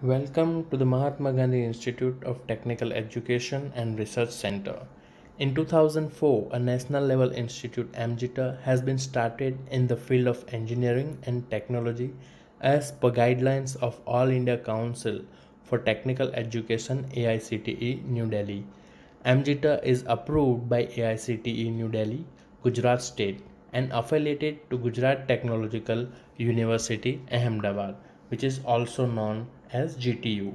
Welcome to the Mahatma Gandhi Institute of Technical Education and Research Center. In 2004, a national level institute AMGITA has been started in the field of engineering and technology as per guidelines of All India Council for Technical Education AICTE New Delhi. AMGITA is approved by AICTE New Delhi, Gujarat State and affiliated to Gujarat Technological University Ahmedabad, which is also known as GTU.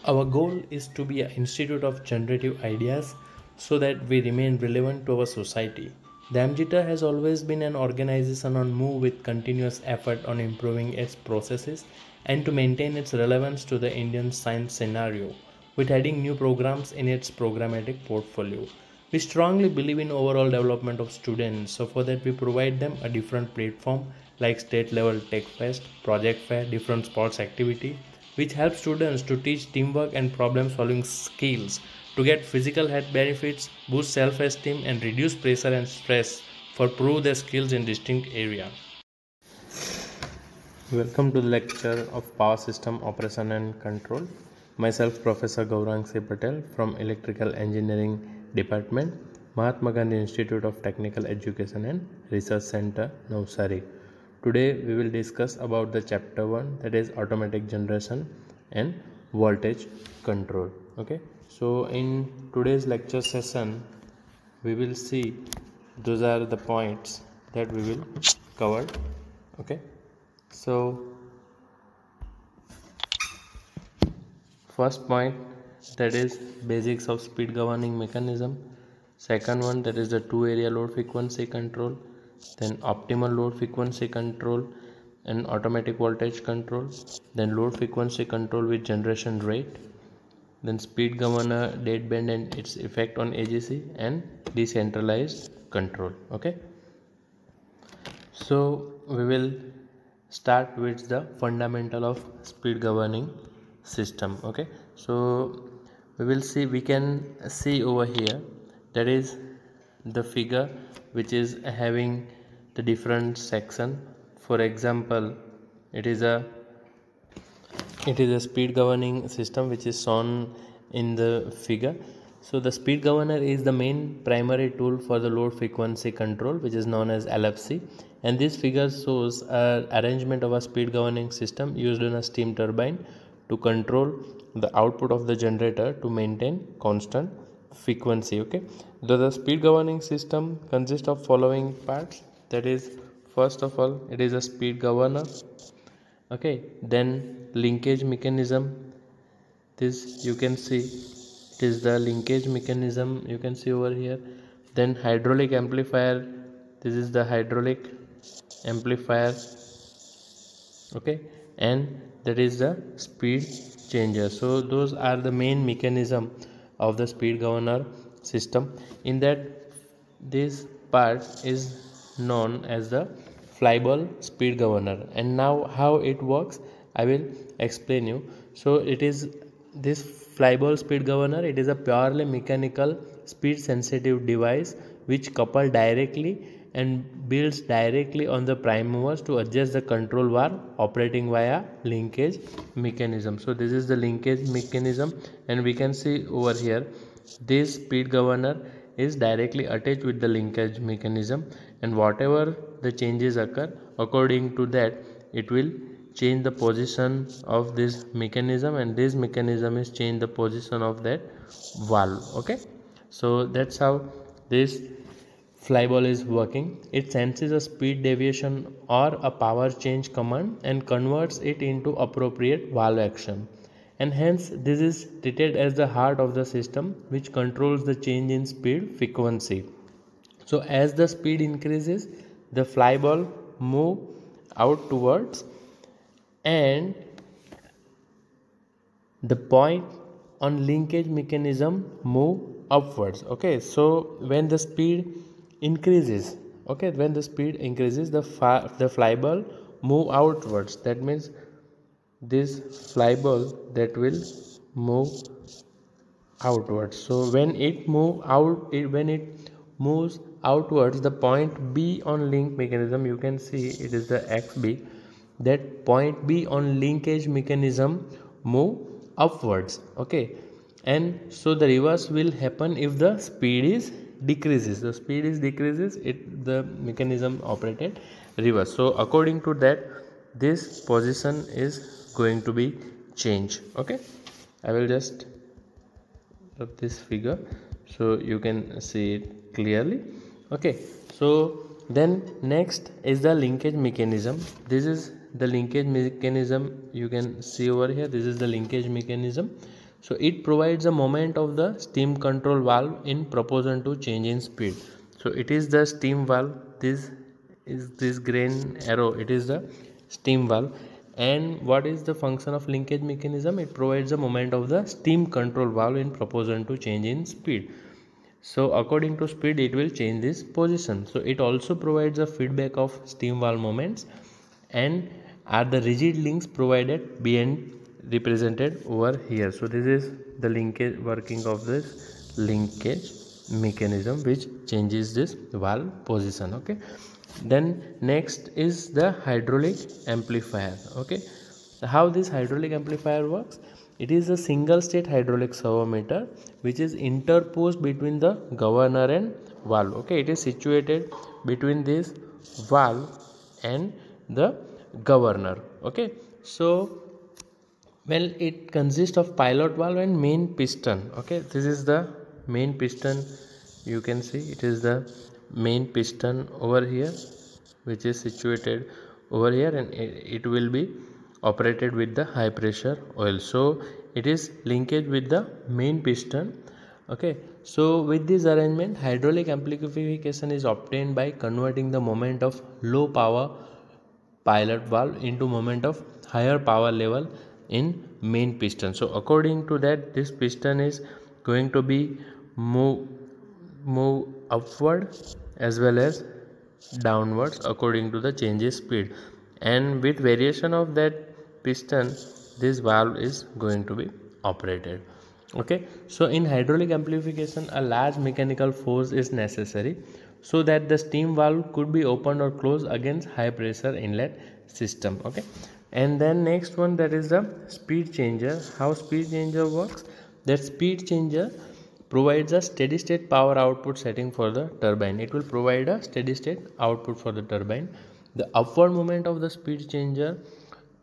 Our goal is to be an institute of generative ideas so that we remain relevant to our society. The AMGITA has always been an organization on move with continuous effort on improving its processes and to maintain its relevance to the Indian science scenario with adding new programs in its programmatic portfolio. We strongly believe in overall development of students, so for that we provide them a different platform like state level tech fest, project fair, different sports activity, which helps students to teach teamwork and problem solving skills to get physical health benefits, boost self-esteem and reduce pressure and stress for prove their skills in distinct area. Welcome to the lecture of Power System Operation and Control. Myself Professor Gaurang C. Patel from Electrical Engineering Department, Mahatma Gandhi Institute of Technical Education and Research Center, Navsari. Today we will discuss about the chapter 1, that is automatic generation and voltage control. Okay, so in today's lecture session we will see those are the points that we will cover. Okay, so first point, that is basics of speed governing mechanism. Second one, that is the two area load frequency control. Then optimal load frequency control and automatic voltage control. Then load frequency control with generation rate. Then speed governor, deadband and its effect on AGC, and decentralized control. Okay, so we will start with the fundamental of speed governing system. Okay, so we can see over here, that is the figure which is having the different section. For example, it is a speed governing system which is shown in the figure. So the speed governor is the main primary tool for the load frequency control, which is known as LFC, and this figure shows a arrangement of a speed governing system used in a steam turbine to control the output of the generator to maintain constant frequency. Okay, the speed governing system consists of following parts, that is first of all it is a speed governor. Okay, then linkage mechanism, this you can see it is the linkage mechanism, you can see over here. Then hydraulic amplifier, this is the hydraulic amplifier. Okay, and that is the speed changer. So those are the main mechanism of the speed governor system. In that, this part is known as the flyball speed governor, and now how it works I will explain you. So it is this flyball speed governor, it is a purely mechanical speed sensitive device which couple directly and builds directly on the prime movers to adjust the control bar operating via linkage mechanism. So this is the linkage mechanism, and we can see over here this speed governor is directly attached with the linkage mechanism, and whatever the changes occur, according to that it will change the position of this mechanism, and this mechanism is change the position of that valve. Okay, so that's how this flyball is working. It senses a speed deviation or a power change command and converts it into appropriate valve action, and hence this is treated as the heart of the system which controls the change in speed frequency. So as the speed increases, the flyball move out towards, and the point on linkage mechanism move upwards. Okay, so when the speed increases, the flyball move outwards. That means this flyball that will move outwards. So when it moves outwards, the point B on link mechanism, you can see it is the XB. that point B on linkage mechanism move upwards. Okay, and so the reverse will happen if the speed is decreases. The speed is decreases, it the mechanism operated reverse. So according to that, this position is going to be changed. Okay, I will just of this figure so you can see it clearly. Okay, so then next is the linkage mechanism. This is the linkage mechanism, you can see over here. This is the linkage mechanism. So it provides a moment of the steam control valve in proportion to change in speed. So it is the steam valve. This is this green arrow, it is the steam valve. And what is the function of linkage mechanism? It provides the moment of the steam control valve in proportion to change in speed. So according to speed, it will change this position. So it also provides a feedback of steam valve moments, and are the rigid links provided being represented over here. So this is the linkage working of this linkage mechanism which changes this valve position. Okay, then next is the hydraulic amplifier. Okay, how this hydraulic amplifier works? It is a single state hydraulic servo meter which is interposed between the governor and valve. Okay, it is situated between this valve and the governor. Okay, so well, it consists of pilot valve and main piston. Okay, this is the main piston, you can see it is the main piston over here which is situated over here, and it will be operated with the high pressure oil. So it is linkage with the main piston. Okay, so with this arrangement, hydraulic amplification is obtained by converting the moment of low power pilot valve into moment of higher power level in main piston. So according to that, this piston is going to be move upward as well as downwards according to the changes speed, and with variation of that piston, this valve is going to be operated. Okay, so in hydraulic amplification, a large mechanical force is necessary so that the steam valve could be opened or closed against high pressure inlet system. Okay, and then next one, that is the speed changer. How speed changer works? That speed changer provides a steady state power output setting for the turbine. It will provide a steady state output for the turbine. The upward movement of the speed changer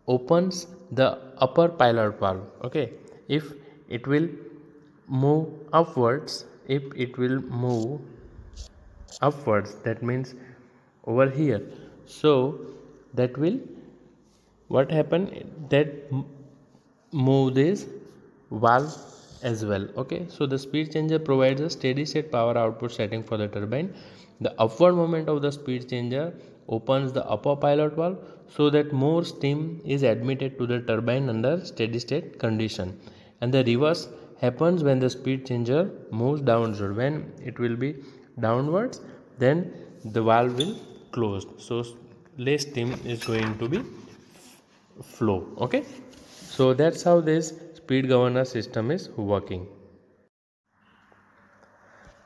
opens the upper pilot valve. Okay, if it will move upwards, that means over here, so that will what happen, that move this valve as well. Okay, so the speed changer provides a steady state power output setting for the turbine. The upward movement of the speed changer opens the upper pilot valve so that more steam is admitted to the turbine under steady state condition, and the reverse happens when the speed changer moves downwards. When it will be downwards, then the valve will close, so less steam is going to be flow. Okay, so that's how this speed governor system is working.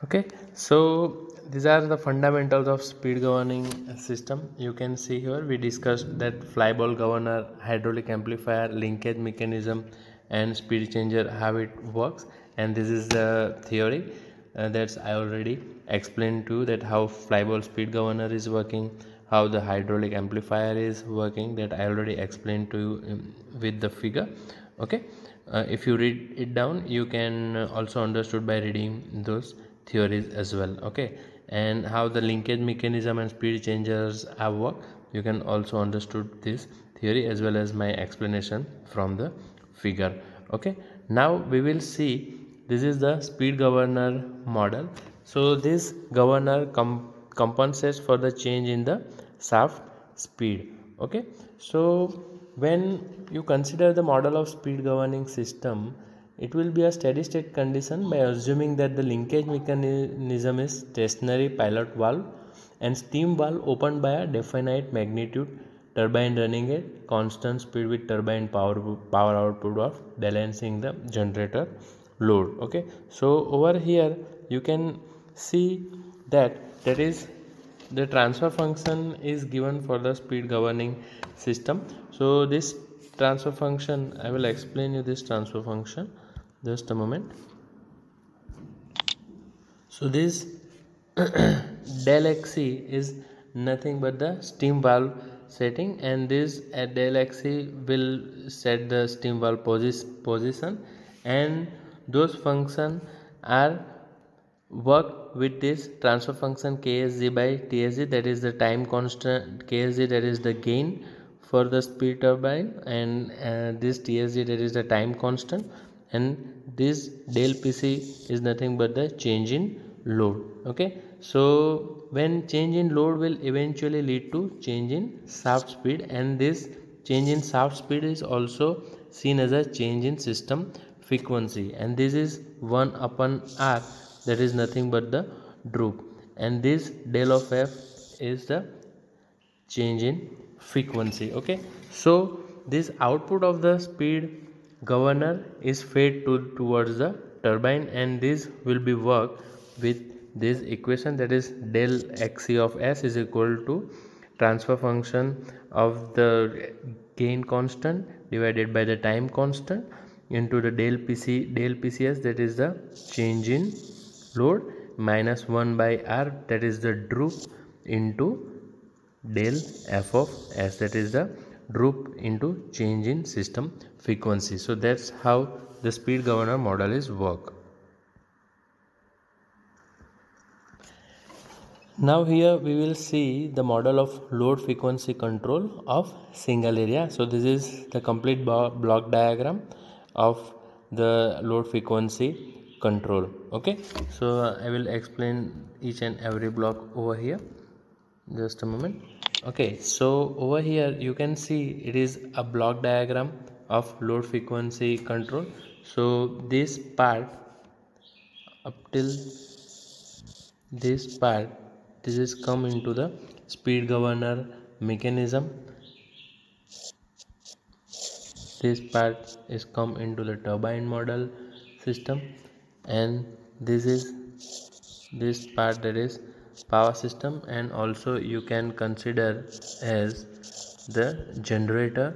Okay, so these are the fundamentals of speed governing system. You can see here we discussed that fly ball governor, hydraulic amplifier, linkage mechanism, and speed changer, how it works. And this is the theory that's I already explained to you, that how fly ball speed governor is working, how the hydraulic amplifier is working, that I already explained to you with the figure. Okay, if you read it down, you can also understood by reading those theories as well. Okay, and how the linkage mechanism and speed changers have worked, you can also understood this theory as well as my explanation from the figure. Okay, now we will see, this is the speed governor model. So this governor compensates for the change in the shaft speed. Okay, so when you consider the model of speed governing system, it will be a steady state condition by assuming that the linkage mechanism is stationary pilot valve and steam valve opened by a definite magnitude, turbine running at constant speed with turbine power output of balancing the generator load. Okay, so over here you can see that is the transfer function is given for the speed governing system. So this transfer function, I will explain you this transfer function, just a moment. So this del xc is nothing but the steam valve setting, and this del xc will set the steam valve position, and those functions are work with this transfer function ksg by tsg, that is the time constant, ksg that is the gain for the speed turbine, and this tsg that is the time constant, and this del pc is nothing but the change in load. Okay, so when change in load will eventually lead to change in shaft speed, and this change in shaft speed is also seen as a change in system frequency, and this is 1 upon r, that is nothing but the droop, and this del of f is the change in frequency. Okay, so this output of the speed governor is fed towards the turbine, and this will be worked with this equation, that is del xc of s is equal to transfer function of the gain constant divided by the time constant into the del pcs, that is the change in load, minus 1 by r, that is the droop, into del f of s, that is the droop into change in system frequency. So that's how the speed governor model is work. Now here we will see the model of load frequency control of single area. So this is the complete block diagram of the load frequency control. Okay, so I will explain each and every block over here, just a moment. Okay, so over here you can see it is a block diagram of load frequency control. So this part up till this part, this is come into the speed governor mechanism, this part is come into the turbine model system, and this is this part, that is power system, and also you can consider as the generator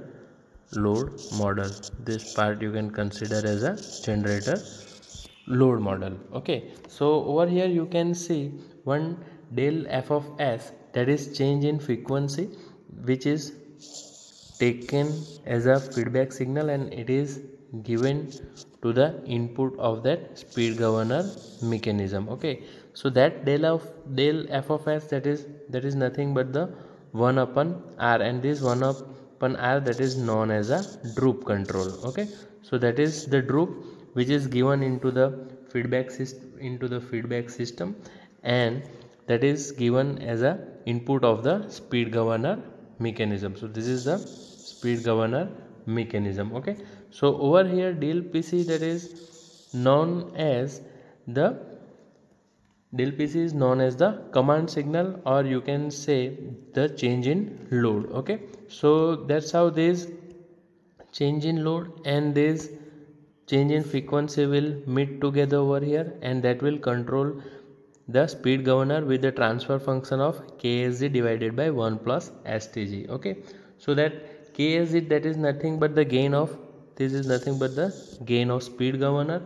load model. This part you can consider as a generator load model. Okay, so over here you can see one del f of s, that is change in frequency, which is taken as a feedback signal, and it is given to the input of that speed governor mechanism. Okay, so that del f of s, that is nothing but the 1 upon r, and this 1 upon r, that is known as a droop control. Okay, so that is the droop which is given into the feedback system, and that is given as a input of the speed governor mechanism. So this is the speed governor mechanism. Okay, so over here del pc, that is known as the command signal, or you can say the change in load. Okay, so that's how this change in load and this change in frequency will meet together over here, and that will control the speed governor with the transfer function of ksg divided by 1 plus stg. Okay, so that ksg, that is nothing but the gain of, this is nothing but the gain of speed governor,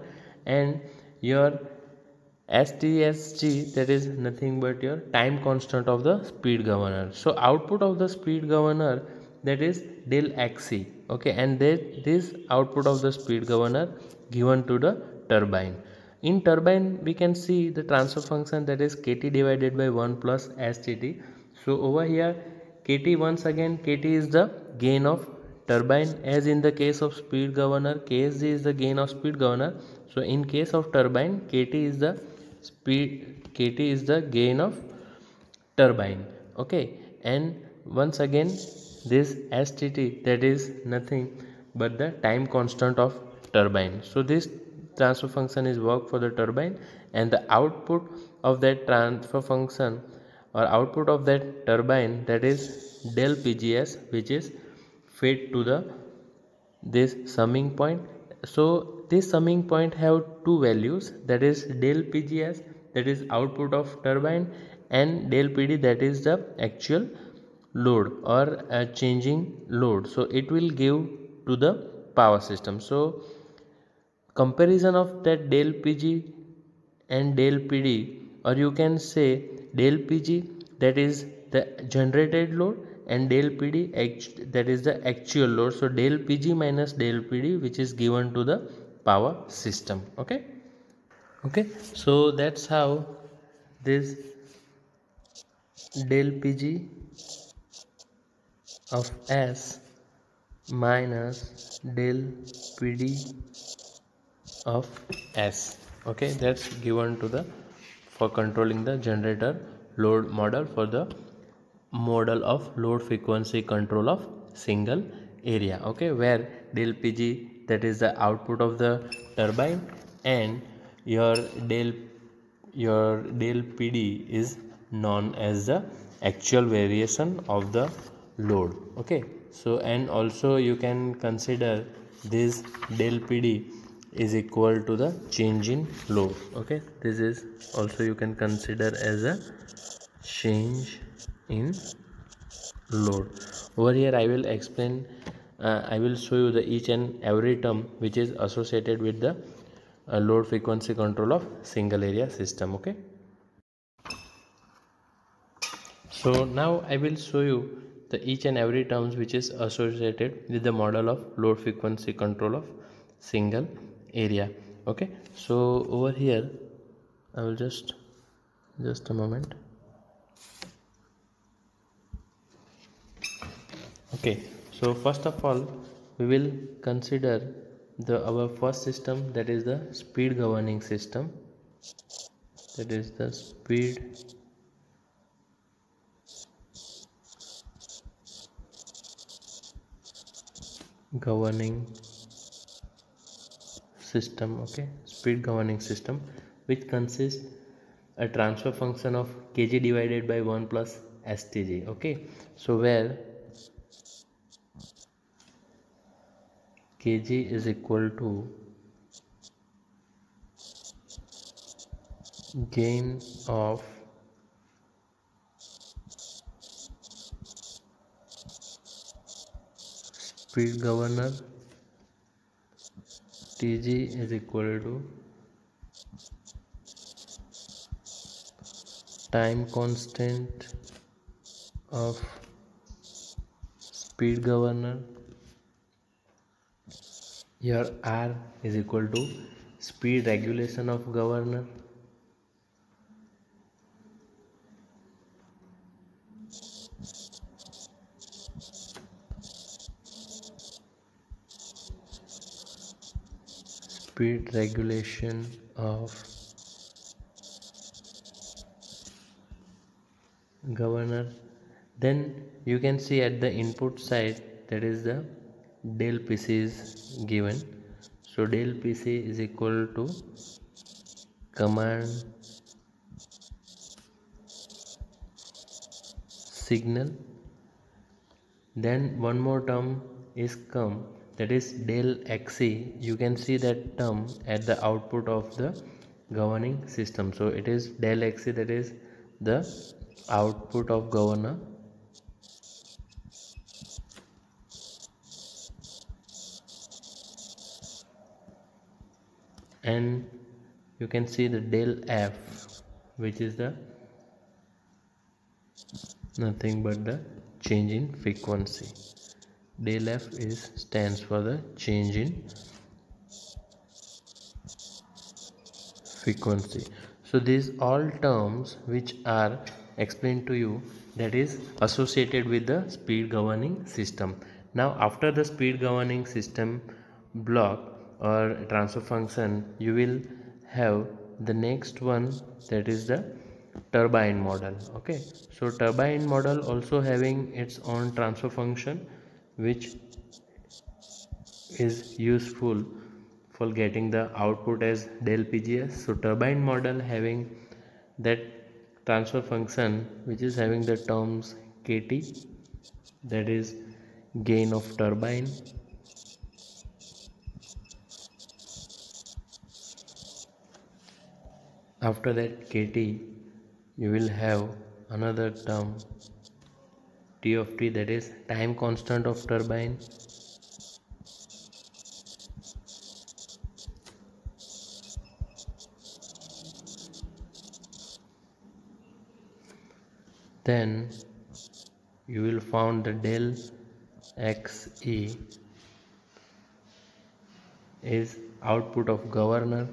and your STSG, that is nothing but your time constant of the speed governor. So output of the speed governor, that is del xc. Okay, and this output of the speed governor given to the turbine. In turbine we can see the transfer function, that is kt divided by 1 plus STT. So over here kt, once again kt is the gain of turbine, as in the case of speed governor ksg is the gain of speed governor. So in case of turbine kt is the gain of turbine. Okay, and once again this STT, that is nothing but the time constant of turbine. So this transfer function is work for the turbine, and the output of that transfer function or output of that turbine, that is del pgs, which is fed to the this summing point. So this summing point have two values, that is del pgs, that is output of turbine, and del PD, that is the actual load or a changing load, so it will give to the power system. So comparison of that del Pg and del PD, or you can say del Pg, that is the generated load, and del PD that is the actual load. So del Pg minus del PD, which is given to the power system. Okay, so that's how this del Pg of S minus del PD of S, okay, that's given to the for controlling the generator load model for the model of load frequency control of single area. Okay, where del Pg, that is the output of the turbine, and your del del PD is known as the actual variation of the load. Okay, so and also you can consider this del PD is equal to the change in load. Okay, this is also you can consider as a change in load. Over here I will explain, I will show you the each and every term which is associated with the load frequency control of single area system. Okay, so now I will show you the each and every terms which is associated with the model of load frequency control of single area. Okay, so over here I will just a moment. Okay, so first of all we will consider the our first system, that is the speed governing system, that is the speed governing system. Okay, speed governing system, which consists a transfer function of kg divided by 1 plus stg. Okay, so where kg is equal to gain of speed governor, Tg is equal to time constant of speed governor. Here R is equal to speed regulation of governor. Speed regulation of governor. Then you can see at the input side, that is the del PC is given. So del PC is equal to command signal. Then one more term is come, that is del XC. You can see that term at the output of the governing system. So it is del XC, that is the output of governor. And you can see the del F, which is the nothing but the change in frequency. Del F is stands for the change in frequency. So these all terms which are explained to you, that is associated with the speed governing system. Now after the speed governing system block or transfer function, you will have the next one, that is the turbine model. Okay, so turbine model also having its own transfer function, which is useful for getting the output as del PGS. So turbine model having that transfer function which is having the terms KT, that is gain of turbine, after that KT you will have another term T of T, that is time constant of turbine. Then you will find the del XE is output of governor.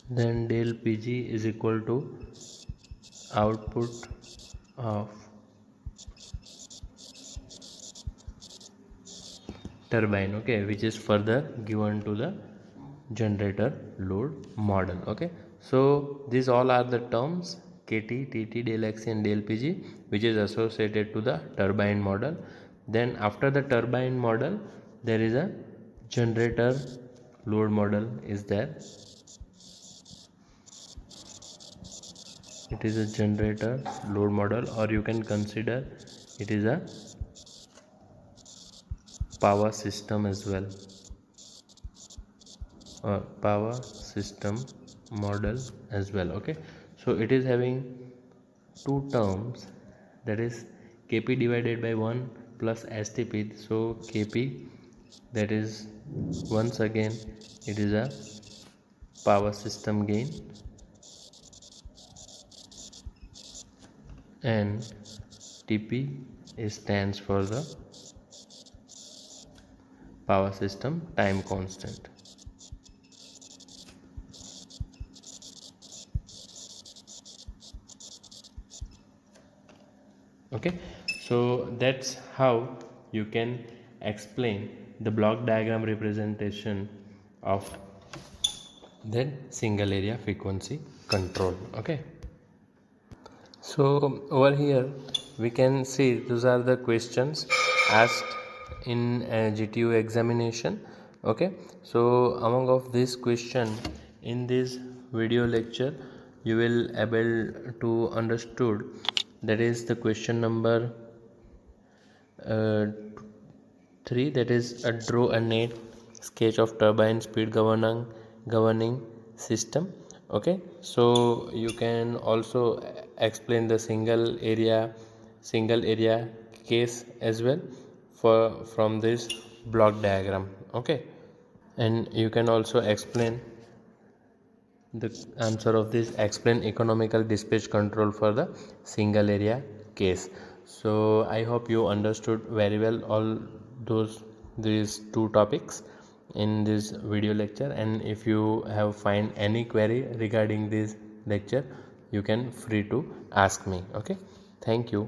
Then del Pg is equal to output of turbine, okay, which is further given to the generator load model. Okay, so these all are the terms KT, TT, del XE and del PG, which is associated to the turbine model. Then after the turbine model, there is a generator load model is there. It is a generator load model, or you can consider it is a power system as well, or power system model as well. Okay, so it is having two terms, that is Kp divided by 1 plus STP. So Kp, that is once again it is a power system gain, and Tp stands for the power system time constant. Okay, so that's how you can explain the block diagram representation of that single area frequency control. Okay, so over here we can see those are the questions asked in GTU examination. Okay, so among of this question in this video lecture you will able to understood, that is the question number 3, that is draw a net sketch of turbine speed governing system. Okay, so you can also explain the single area case as well from this block diagram. Okay, and you can also explain the answer of this, explain economical dispatch control for the single area case. So I hope you understood very well all these two topics in this video lecture, and if you have find any query regarding this lecture you can free to ask me. Okay, thank you.